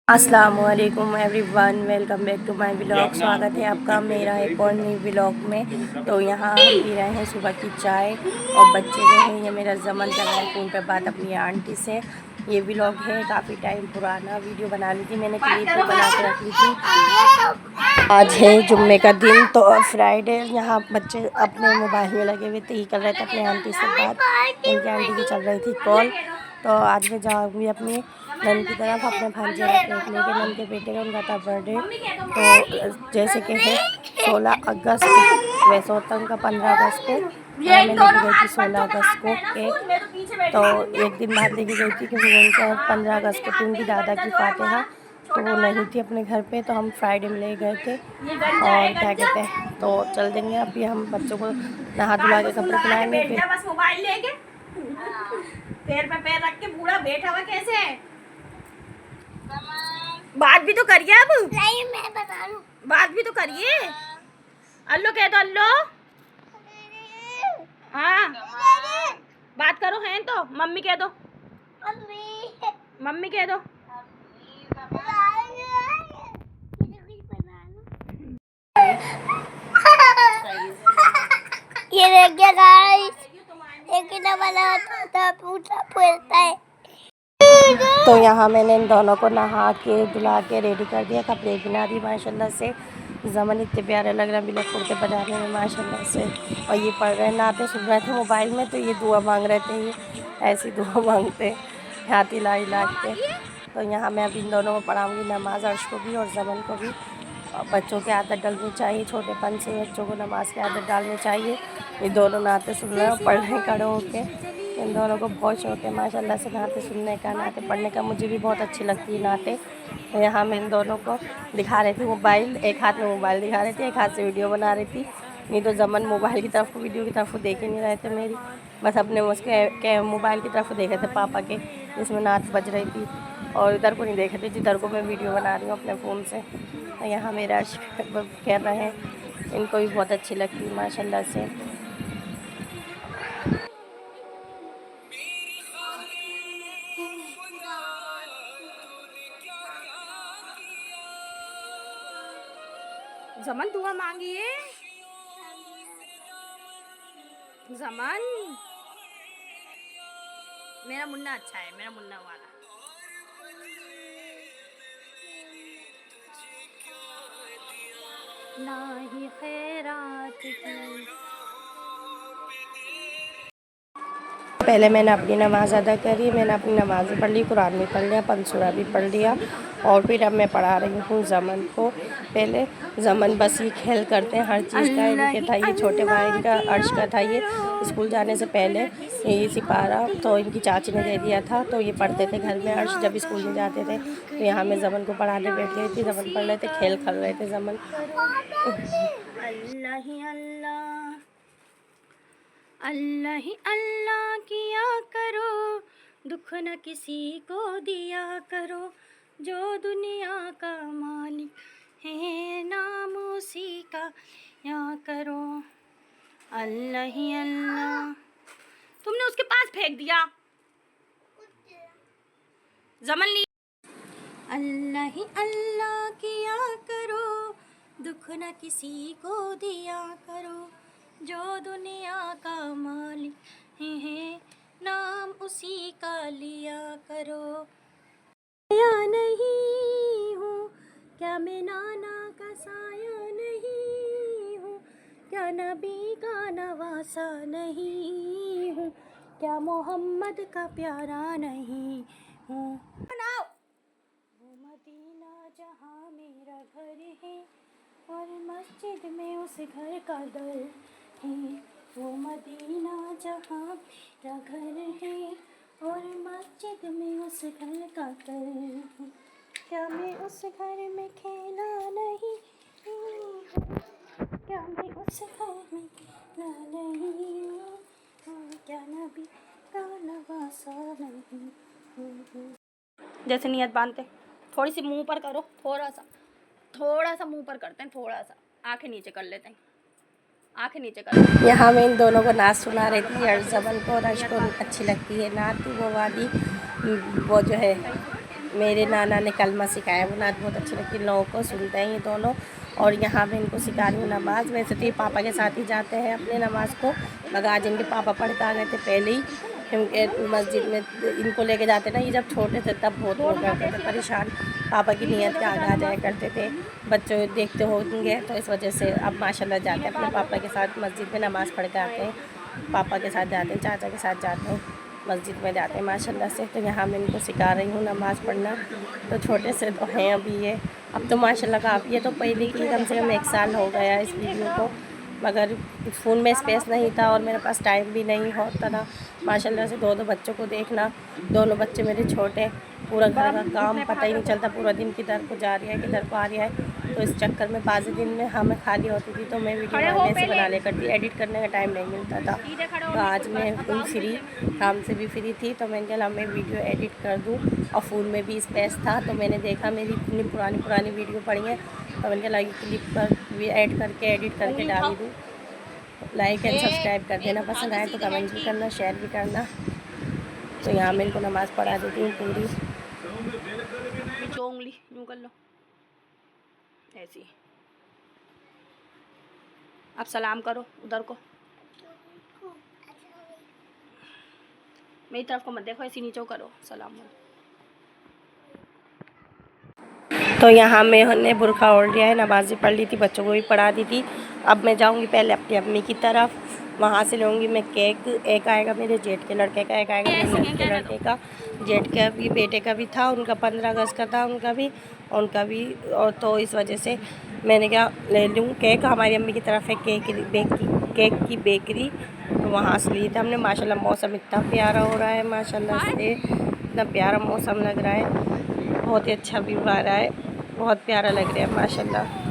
अस्सलामुअलैकुम everyone, welcome back to my vlog. स्वागत है आपका मेरा एक और नई व्लॉग में। तो यहाँ हम पी रहे हैं सुबह की चाय और बच्चे जो हैं ये मेरा जमन कर रहा है फ़ोन पे बात अपनी आंटी से। ये व्लॉग है काफ़ी टाइम पुराना, वीडियो बना ली थी मैंने, क्लिप भी बना के रख ली थी। आज है जुम्मे का दिन तो फ्राइडे। यहाँ बच्चे अपने मोबाइल में लगे हुए थे, ये कर रहे थे अपनी आंटी से बात। इनकी आंटी की चल रही थी कॉल। तो आज मैं जाऊँगी अपनी नन की तरफ अपने भांजे का केक लेके। नन के बेटे का उनका था बर्थडे, तो जैसे कि है 16 अगस्त, वैसे होता उनका 15 अगस्त को। मैं लेके गई थी 16 अगस्त को केक, तो एक दिन बाद लेके गई थी क्योंकि उनका 15 अगस्त को थी उनकी दादा की फातिहा, तो वो नहीं थी अपने घर पे, तो हम फ्राइडे में ले गए थे। और क्या कहते हैं, तो चल देंगे अभी हम बच्चों को नहा धुला के कपड़े पहनाएंगे। फिर बस मोबाइल लेके पैर पे पैर रख के बूढ़ा बैठा हुआ कैसे है? बात भी तो करिए। अब नहीं मैं बता लूं, बात भी तो करिए। अल्लो कह दो, अल्लो। हाँ बात करो, हैं तो मम्मी कह दो, मम्मी कह दो। ये देखिए गाइस, एक ना वाला तो पूछा पूछता है। तो यहाँ मैंने इन दोनों को नहा के धुला के रेडी कर दिया, कपड़े पहना दी माशाल्लाह से। ज़मन इतने प्यारे लग रहे हैं बिना कुर्ते पजामे में माशाल्लाह से। और ये पढ़ रहे नहाते सुन रहे थे मोबाइल में, तो ये दुआ मांग रहे थे, ये ऐसी दुआ मांगते हाथ हिला हिला के। तो यहाँ मैं अभी इन दोनों को पढ़ाऊँगी नमाज़, अर्श को भी और ज़मन को भी। और बच्चों की आदत डालनी चाहिए, छोटेपन से बच्चों को नमाज की आदत डालनी चाहिए। ये दोनों नहाते सुन रहे हैं, पढ़ रहे खड़े होके। इन दोनों को बहुत शौक है माशाल्लाह से नहाते सुनने का, नहाते पढ़ने का। मुझे भी बहुत अच्छी लगती है नहाते। तो यहाँ मैं इन दोनों को दिखा रही थी मोबाइल, एक हाथ में मोबाइल दिखा रही थी, एक हाथ से वीडियो बना रही थी। नहीं तो ज़मन मोबाइल की तरफ वीडियो की तरफ देख ही नहीं रहे थे मेरी, बस अपने उसके मोबाइल की तरफ देखे थे पापा के, जिसमें नाच बज रही थी। और इधर को नहीं देखे थे जिधर को मैं वीडियो बना रही हूँ अपने फ़ोन से। तो यहाँ मेरा कह रहे हैं, इनको भी बहुत अच्छी लगती है माशाल्लाह से। ज़मन दुआ मांगिए, ज़मन मेरा मुन्ना अच्छा है, मेरा मुन्ना वाला। ना ही खैरात की। पहले मैंने अपनी नमाज़ अदा करी, मैंने अपनी नमाज़ भी पढ़ ली, कुरान भी पढ़ लिया, पंसूरा भी पढ़ लिया। और फिर अब मैं पढ़ा रही हूँ ज़मन को। पहले ज़मन बस ये खेल करते हैं, हर चीज़ का इनके था, ये छोटे भाई का अर्श का था। ये स्कूल जाने से पहले ये सिपारा तो इनकी चाची ने दे दिया था, तो ये पढ़ते थे घर में अर्श जब स्कूल में जाते थे। तो यहाँ मैं ज़मन को पढ़ाने बैठ गई थी, ज़मन पढ़ रहे थे, खेल कर रहे थे ज़मन। अल्लाह ही अल्लाह, अल्लाह ही अल्लाह किया करो, दुख न किसी को दिया करो। जो दुनिया का मालिक है नाम उसी का या करो। अल्लाह ही अल्लाह। तुमने उसके पास फेंक दिया, ज़मन ली। अल्लाह ही अल्लाह किया करो, दुख न किसी को दिया करो। जो दुनिया का मालिक है नाम उसी का लिया करो। या नहीं हूँ क्या मैं नाना का साया नहीं हूँ, क्या नबी का नवासा नहीं हूँ, क्या मोहम्मद का प्यारा नहीं हूँ। वो मदीना जहाँ मेरा घर है और मस्जिद में उस घर का दर है। वो मदीना जहाँ मेरा घर है और मस्जिद में उस घर का दर है। क्या मैं उस घर में खेला नहीं हूँ, क्या मैं उस घर में खेला नहीं हूँ, क्या नबी का नवासा नहीं हूँ। जैसे नियत बांधते, थोड़ी सी मुंह पर करो, थोड़ा सा मुंह पर करते हैं, थोड़ा सा आंखें नीचे कर लेते हैं, आंखें नीचे कर लेते हैं। यहाँ मैं इन दोनों को नाच सुना रही थी, और ज़मन को और अर्श को अच्छी लगती है नाच वो वाली, वो जो है मेरे नाना ने कलमा सिखाया, वो नात बहुत अच्छी लगती है, लोगों को सुनते हैं ये दोनों। और यहाँ मैं इनको सिखा रही हूँ नमाज़। वैसे तो ये पापा के साथ ही जाते हैं अपने नमाज़ को, मगर आज इनके पापा पढ़ के आ गए थे पहले ही, क्योंकि मस्जिद में इनको लेके जाते ना, ये जब छोटे थे तब बहुत वो करते थे परेशान, पापा की नियत के आगे आ जाया करते थे, बच्चों देखते होंगे, तो इस वजह से अब माशाल्लाह जाते हैं अपने पापा के साथ मस्जिद में नमाज़ पढ़ के आते हैं, पापा के साथ जाते हैं, चाचा के साथ जाते हैं, मस्जिद में जाते हैं माशाल्लाह से। तो यहाँ मैं इनको सिखा रही हूँ नमाज़ पढ़ना। तो छोटे से तो हैं अभी ये, अब तो माशाल्लाह काफ़ी है, तो पहले की कम से कम 1 साल हो गया इस वीडियो को, मगर फ़ोन में स्पेस नहीं था और मेरे पास टाइम भी नहीं होता था माशाल्लाह से। 2 बच्चों को देखना, दोनों बच्चे मेरे छोटे, पूरा घर का काम पता ही नहीं चलता, पूरा दिन किधर को जा रही है किधर को आ रहा है। तो इस चक्कर में बाज़ दिन में मैं खाली होती थी तो मैं वीडियो बनाने से बना ले करती, एडिट करने का टाइम नहीं मिलता था। तो आज मैं बिल्कुल फ्री, काम से भी फ्री थी, तो मैंने कहा मैं वीडियो एडिट कर दूँ, और फ़ोन में भी स्पेस था, तो मैंने देखा मेरी इतनी पुरानी वीडियो पड़ी है, तो मैंने कहा क्लिप पर भी ऐड करके एडिट करके डाल दूँ। लाइक एंड सब्सक्राइब कर देना, पसंद आए तो कमेंट भी करना, शेयर भी करना। तो यहाँ मैं इनको नमाज़ पढ़ा देती हूँ पूरी। उंगली यूँ कर लो ऐसी, अब सलाम करो उधर को, मेरी तरफ को मत देखो, ऐसी नीचे करो सलाम। तो यहाँ मैंने बुरखा ओढ़ लिया है, नमाज़ भी पढ़ ली थी, बच्चों को भी पढ़ा दी थी। अब मैं जाऊँगी पहले अपनी अम्मी की तरफ, वहाँ से लूँगी मैं केक। एक आएगा मेरे जेठ के लड़के का, एक आएगा मेरे नंद के लड़के का, जेठ का भी बेटे का भी था, उनका 15 अगस्त का था उनका भी। और तो इस वजह से मैंने क्या ले लूँ केक। हमारी अम्मी की तरफ है केक की बेकरी, तो वहाँ से लिए थे हमने। माशाल्लाह मौसम इतना प्यारा हो रहा है, माशाल्लाह से इतना प्यारा मौसम लग रहा है, बहुत ही अच्छा व्यू आ रहा है, बहुत प्यारा लग रहा है माशाल्लाह।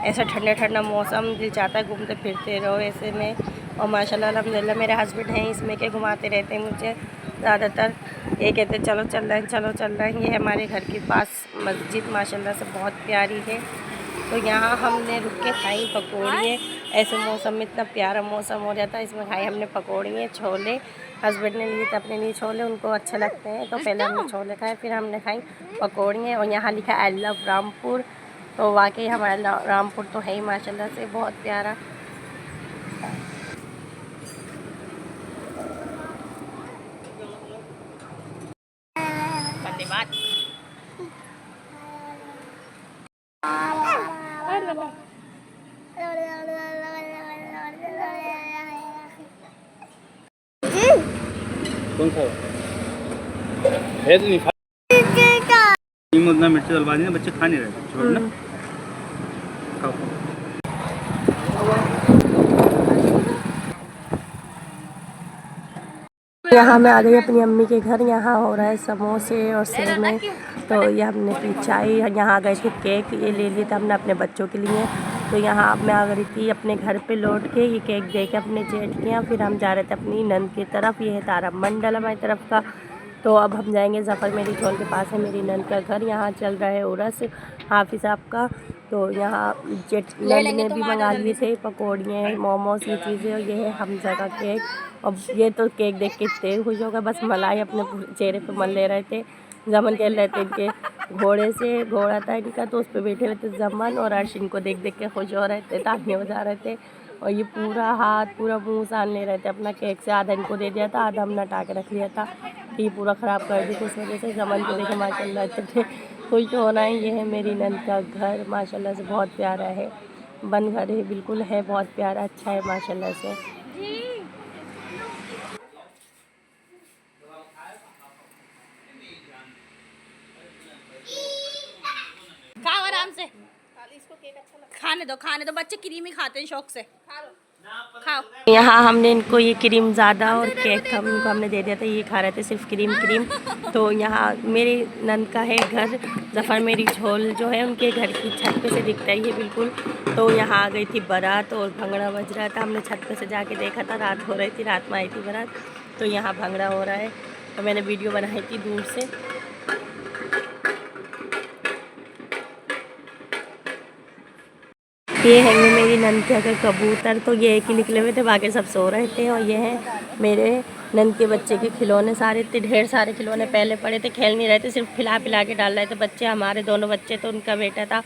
ऐसा ठंडा ठंडा मौसम, दिल चाहता है घूमते फिरते रहो ऐसे में। और माशाल्लाह अल्हम्दुलिल्लाह मेरे हस्बैंड हैं इसमें के घुमाते रहते हैं मुझे ज़्यादातर, ये कहते हैं चलो चल रहे हैं। ये हमारे घर के पास मस्जिद माशाल्लाह से बहुत प्यारी है। तो यहाँ हमने रुक के खाई पकौड़ियाँ, ऐसे मौसम में इतना प्यारा मौसम हो जाता है, इसमें खाई हमने पकौड़ियाँ, छोले। हस्बैंड ने लिए थे अपने लिए छोले, उनको अच्छे लगते हैं, तो पहले हमने छोले खाए, फिर हमने खाई पकौड़ियाँ। और यहाँ लिखा आई लव रामपुर, तो वाकई हमारा रामपुर तो है ही माशाल्लाह से बहुत प्यारा। धन्यवाद। कौन सा है तो नहीं खा, उतना मिर्च डलवा दी ना, बच्चे खा नहीं रहे, छोड़ना खाओ। यहाँ मैं आ गई अपनी अम्मी के घर, यहाँ हो रहा है समोसे और सेवई। तो ये हमने पी चाय, यहाँ आ गए थे केक, ये ले लिए थे हमने अपने बच्चों के लिए। तो यहाँ अब मैं आ गई थी अपने घर पे लौट के, ये केक दे के अपने जेठ के यहाँ, फिर हम जा रहे थे अपनी नंद की तरफ। ये है तारा मंडल हमारी तरफ का। तो अब हम जाएंगे ज़फ़र मेरी चौल के पास है मेरी नंद का घर, यहाँ चल रहा है उर्स हाफिज़ साहब का। तो यहाँ जेठ नंद ने भी मंगा लिए थे पकौड़ियाँ, मोमोज, ये चीज़ें। और ये है हमजा का केक, और ये तो केक देख के इतने खुश हो गए, बस मलाई अपने चेहरे पे मल ले रहे थे। जमन खेल रहे थे इनके घोड़े से, घोड़ा था इनका, तो उस पर बैठे हुए थे जमन और अर्श, इनको देख देख के खुश हो रहे थे, तालियां बजा रहे थे। और ये पूरा हाथ पूरा मुंह सान ले रहे थे अपना केक से, आधा इनको दे दिया था, आधा हमने हटा के रख लिया था, ये पूरा ख़राब कर दी थी। इस वजह से जमन को देखे माशाल्लाह इतने खुश होना है। ये है मेरी नंद का घर, माशाल्लाह से बहुत प्यारा है, बन घर है बिल्कुल, है बहुत प्यारा, अच्छा है माशाल्लाह से। खाओ आराम से, खाने दो बच्चे क्रीम ही खाते हैं शौक से, खाओ। यहाँ हमने इनको ये क्रीम ज़्यादा और केक इनको हमने दे दिया था, ये खा रहे थे सिर्फ क्रीम। तो यहाँ मेरी नंद का है घर, ज़फ़र मेरी झोल जो है उनके घर की छत पे से दिखता ही है बिल्कुल। तो यहाँ आ गई थी बारात और भंगड़ा बज रहा था, हमने छत पे से जाके देखा था, रात हो रही थी, रात में आई थी बारात। तो यहाँ भंगड़ा हो रहा है, तो मैंने वीडियो बनाई थी दूर से। ये है मेरी नंद के घर कबूतर, तो ये एक ही निकले हुए थे, बाकी सब सो रहे थे। और ये हैं मेरे नंद के बच्चे के खिलौने सारे, इतने ढेर सारे खिलौने पहले पड़े थे, खेल नहीं रहे थे, सिर्फ खिला पिला के डाल रहे थे बच्चे। हमारे दोनों बच्चे तो उनका बेटा था।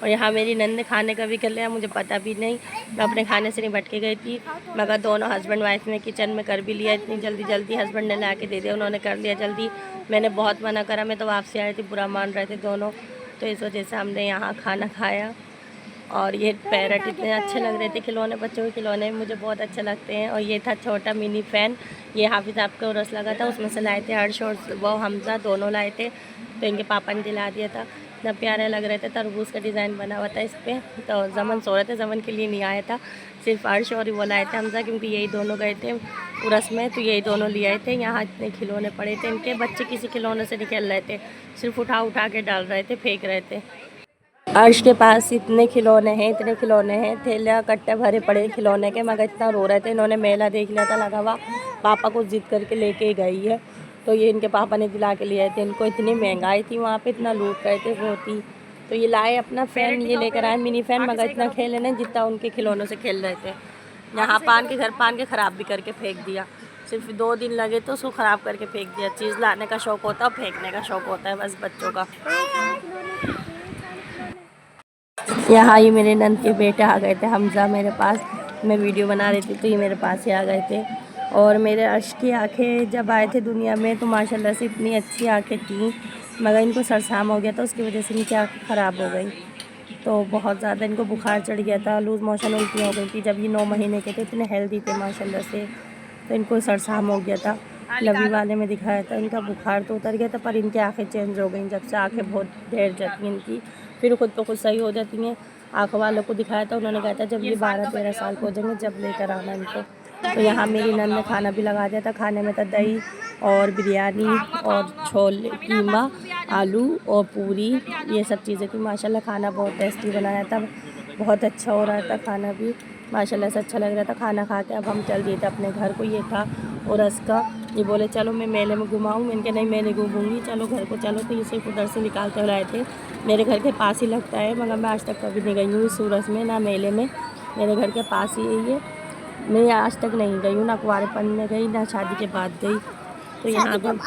और यहाँ मेरी नंद ने खाने का भी कर लिया, मुझे पता भी नहीं, मैं अपने खाने से नहीं भटके गई थी, मगर दोनों हस्बैंड वाइफ ने किचन में कर भी लिया। इतनी जल्दी जल्दी हस्बैंड ने ला के दे दिया, उन्होंने कर लिया जल्दी। मैंने बहुत मना करा, मैं तो वापसी आई थी, बुरा मान रहे थे दोनों, तो इस वजह से हमने यहाँ खाना खाया। और ये पैरट इतने अच्छे लग रहे थे खिलौने, बच्चों के खिलौने मुझे बहुत अच्छे लगते हैं। और ये था छोटा मिनी फ़ैन, ये हाफिज़ आपका उर्स लगा था, उसमें से लाए थे हर्ष और वो हमजा दोनों लाए थे, तो इनके पापा ने दिला दिया था। इतना प्यारे लग रहे थे, तरबूज का डिज़ाइन बना हुआ था इस पर। तो जमन सो रहे थे, जमन के लिए नहीं आया था, सिर्फ हर्ष और वो लाए थे हमजा, क्योंकि यही दोनों गए थे उर्स में, तो यही दोनों ले आए थे। यहाँ इतने खिलौने पड़े थे इनके, बच्चे किसी खिलौने से नहीं खेल रहे थे, सिर्फ उठा उठा के डाल रहे थे, फेंक रहे थे। अर्श के पास इतने खिलौने हैं, इतने खिलौने हैं, थैलियाँ कट्टे भरे पड़े खिलौने के, मगर इतना रो रहे थे। इन्होंने मेला देख लिया था लगा हुआ, पापा को जिद करके लेके गई है, तो ये इनके पापा ने दिला के लिए आए थे। इनको इतनी महंगाई थी वहाँ पे, इतना लूट रहे थे बहुत ही। तो ये लाए अपना फ़ैन, ये लेकर आए मिनी फ़ैन, मगर इतना खेले नहीं जितना उनके खिलौनों से खेल रहे थे। यहाँ पान के घर पान के ख़राब भी करके फेंक दिया, सिर्फ 2 दिन लगे तो उसको ख़राब करके फेंक दिया। चीज़ लाने का शौक़ होता है और फेंकने का शौक़ होता है बस बच्चों का। यहाँ ये मेरे नंद के बेटे आ गए थे हमजा मेरे पास, मैं वीडियो बना रही थी तो ये मेरे पास ही आ गए थे। और मेरे अर्श की आंखें जब आए थे दुनिया में तो माशाल्लाह से इतनी अच्छी आंखें थीं, मगर इनको सरसाम हो गया था, उसकी वजह से इनकी आँखें ख़राब हो गई, तो बहुत ज़्यादा इनको बुखार चढ़ गया था, लूज़ मोशन उल्टी हो गई थी। जब ये 9 महीने के थे, इतने हेल्दी थे माशाल्लाह से, तो इनको सरसाम हो गया था। लवी वाले में दिखाया था, इनका बुखार तो उतर गया था, पर इनकी आँखें चेंज हो गई। जब से आँखें बहुत ढेर जाती हैं इनकी, फिर खुद को खुद सही हो जाती हैं। आँखों वालों को दिखाया था, उन्होंने कहा था जब ये 12-13 साल को हो जाएंगे जब लेकर आना इनको। तो यहाँ मेरी नंद ने खाना भी लगा दिया था। खाने में था दही और बिरयानी और छोले, कीमा, आलू और पूरी, ये सब चीज़ें थी। माशाल्लाह खाना बहुत टेस्टी बनाया था, बहुत अच्छा हो रहा था खाना भी, माशाल्लाह से अच्छा लग रहा था। खाना खा के अब हम चल दिए थे अपने घर को। ये था उर्स का, ये बोले चलो मैं मेले में घुमाऊँ, मैंने कहा नहीं मैं नहीं घूमूँगी, चलो घर को चलो। तो ये सिर्फ उधर से निकालते हुए आए थे, मेरे घर के पास ही लगता है, मगर मैं आज तक कभी नहीं गई हूँ इस उर्स में, ना मेले में, मेरे घर के पास ही है ये। मैं आज तक नहीं गई हूँ, ना कुंवारेपन में गई, ना शादी के बाद गई। तो यहाँ पर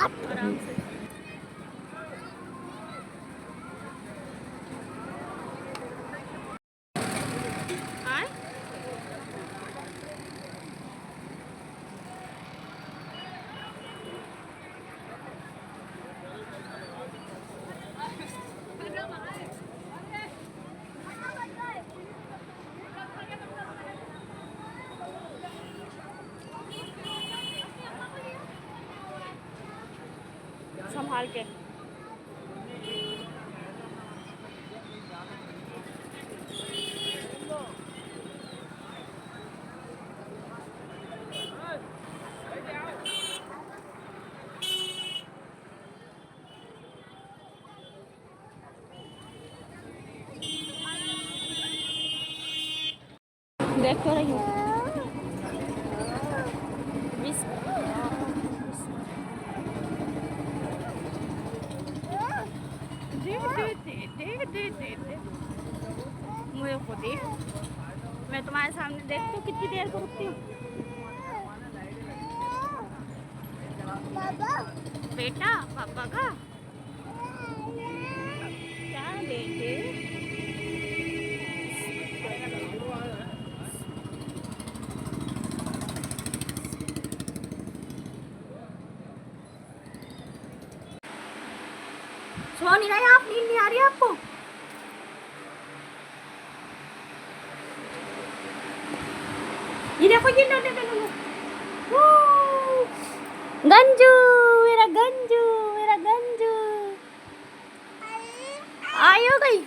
संभाल के देख तो रही हूँ। मुझे खुद ही, मैं तुम्हारे सामने देखती हूँ कितनी देर को रुकती हूँ। बेटा पापा का क्या बेटे, सो नहीं रहे आप, नींद नहीं आ रही आपको? ये देखो ये गंजू, मेरा गंजू, मेरा गंजू आई हो गई।